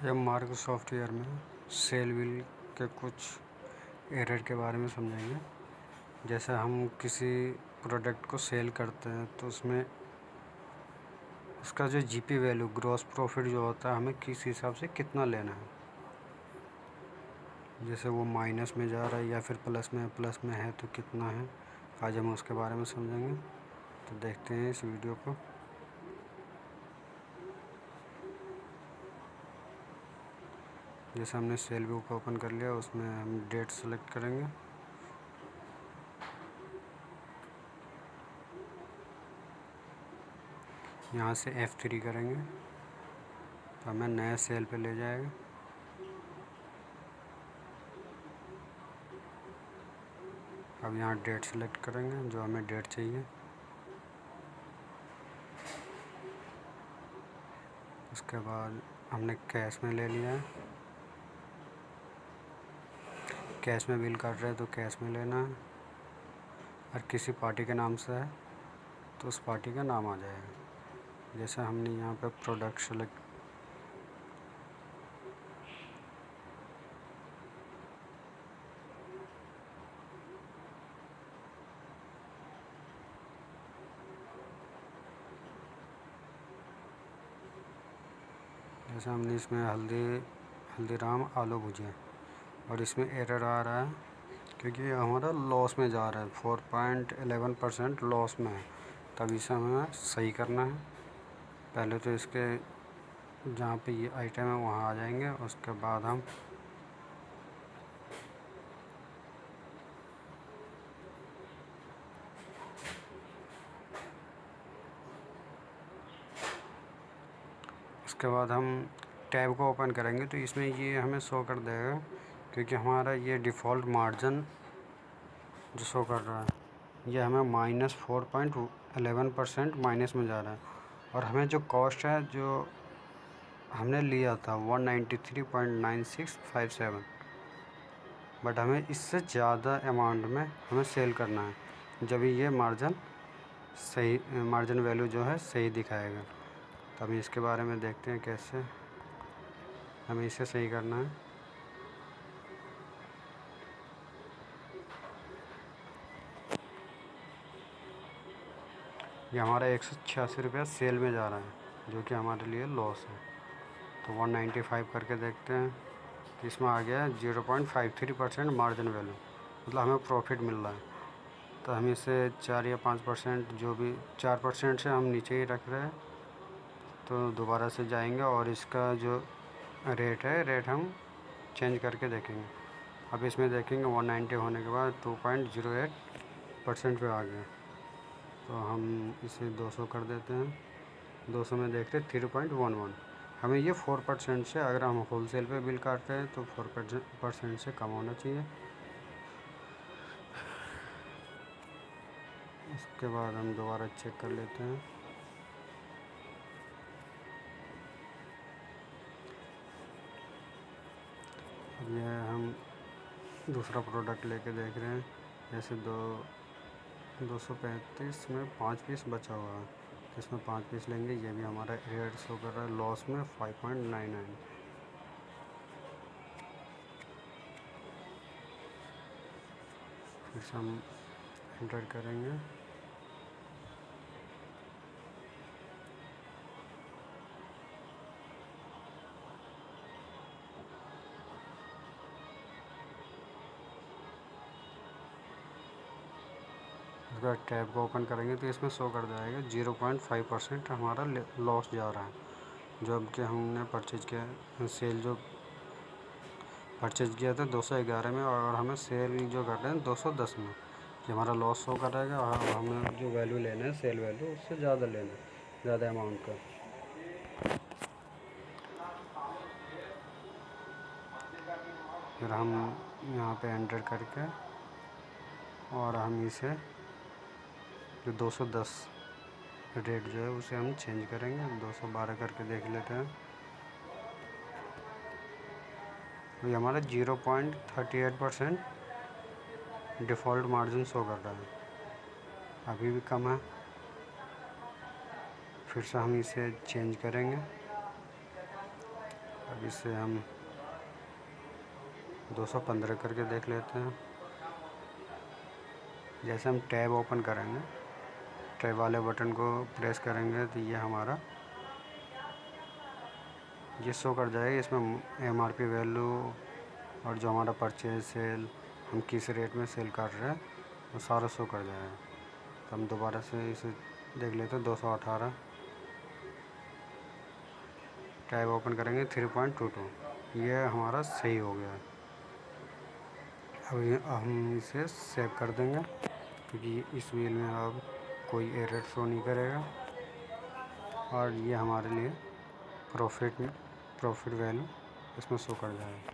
जब mark software में cell wheel के कुछ एरर के बारे में समझेंगे। जैसे हम किसी प्रोडक्ट को सेल करते हैं तो उसमें उसका जो जीपी वैल्यू, ग्रॉस प्रॉफिट जो होता है, हमें किस हिसाब से कितना लेना है। जैसे वो माइनस में जा रहा है या फिर प्लस में है तो कितना है। आज हम उसके बारे में समझेंगे, तो देखते हैं इस वीडियो को। जैसे हमने सेल बुक ओपन कर लिया, उसमें हम डेट सेलेक्ट करेंगे। यहाँ से F3 करेंगे तो हमें नए सेल पे ले जाएगा। अब यहाँ डेट सेलेक्ट करेंगे, जो हमें डेट चाहिए। उसके बाद हमने कैश में ले लिया है। कैश में बिल काट रहे हैं तो कैश में लेना है। और किसी पार्टी के नाम से है तो उस पार्टी का नाम आ जाएगा। जैसे हमने यहाँ पे प्रोडक्ट सेलेक्ट, जैसे हमने इसमें हल्दीराम आलू भुजिया, और इसमें एरर आ रहा है क्योंकि ये हमारा लॉस में जा रहा है, 4.11% लॉस में है। तब इसे हमें सही करना है। पहले तो इसके जहाँ पे ये आइटम है वहाँ आ जाएंगे। उसके बाद हम टैब को ओपन करेंगे तो इसमें ये हमें शो कर देगा, क्योंकि हमारा ये डिफ़ॉल्ट मार्जिन जो शो कर रहा है ये हमें -4.11% माइनस में जा रहा है। और हमें जो कॉस्ट है जो हमने लिया था 193.9657, बट हमें इससे ज़्यादा अमाउंट में हमें सेल करना है, जब ये मार्जिन वैल्यू जो है सही दिखाएगा। तो हम इसके बारे में देखते हैं कैसे हमें इसे सही करना है। ये हमारा 186 रुपया सेल में जा रहा है, जो कि हमारे लिए लॉस है। तो 195 करके देखते हैं तो इसमें आ गया 0.53% मार्जिन वैल्यू, मतलब हमें प्रॉफिट मिल रहा है। तो हम इसे 4 या 5%, जो भी 4% से हम नीचे ही रख रहे हैं। तो दोबारा से जाएंगे और इसका जो रेट हम चेंज करके देखेंगे। अब इसमें देखेंगे 190 होने के बाद 2.08% पे आ गया। तो हम इसे 200 कर देते हैं। 200 में देख रहे 3.11। हमें ये 4% से, अगर हम होलसेल पे बिल काट रहे हैं तो 4% से कम होना चाहिए। इसके बाद हम दोबारा चेक कर लेते हैं। ये हम दूसरा प्रोडक्ट लेके देख रहे हैं। जैसे 235 में 5 पीस बचा हुआ है, तो इसमें 5 पीस लेंगे। ये भी हमारा रेट शो कर रहा है लॉस में 5.99। फिर से हम एंटर करेंगे। उसके बाद टैब को ओपन करेंगे तो इसमें शो कर जाएगा 0.5% हमारा लॉस जा रहा है। जो अब कि हमने परचेज किया, सेल जो परचेज किया था 211 में, और हमें सेल जो कर रहे हैं 210 में, ये हमारा लॉस शो कर रहेगा। और हमें जो वैल्यू लेना है सेल वैल्यू, उससे ज़्यादा लेना है, ज़्यादा अमाउंट का। फिर हम यहाँ पे एंटर करके और हम इसे जो 210 रेट जो है उसे हम चेंज करेंगे, 212 करके देख लेते हैं। तो ये हमारा 0.38% डिफ़ॉल्ट मार्जिन शो कर रहा है, अभी भी कम है। फिर से हम इसे चेंज करेंगे। इसे हम 215 करके देख लेते हैं। जैसे हम टैब ओपन करेंगे, टैब वाले बटन को प्रेस करेंगे तो ये हमारा ये शो कर जाएगा। इसमें MRP वैल्यू और जो हमारा परचेज सेल, हम किस रेट में सेल कर रहे हैं, वो सारा शो कर जाएगा। तो हम दोबारा से इसे देख लेते हैं। 218 टैब ओपन करेंगे 3.22, ये हमारा सही हो गया। अब हम इसे सेव कर देंगे क्योंकि इस व्हील में अब कोई एरर शो नहीं करेगा और ये हमारे लिए प्रॉफिट वैल्यू इसमें शो कर जाएगा।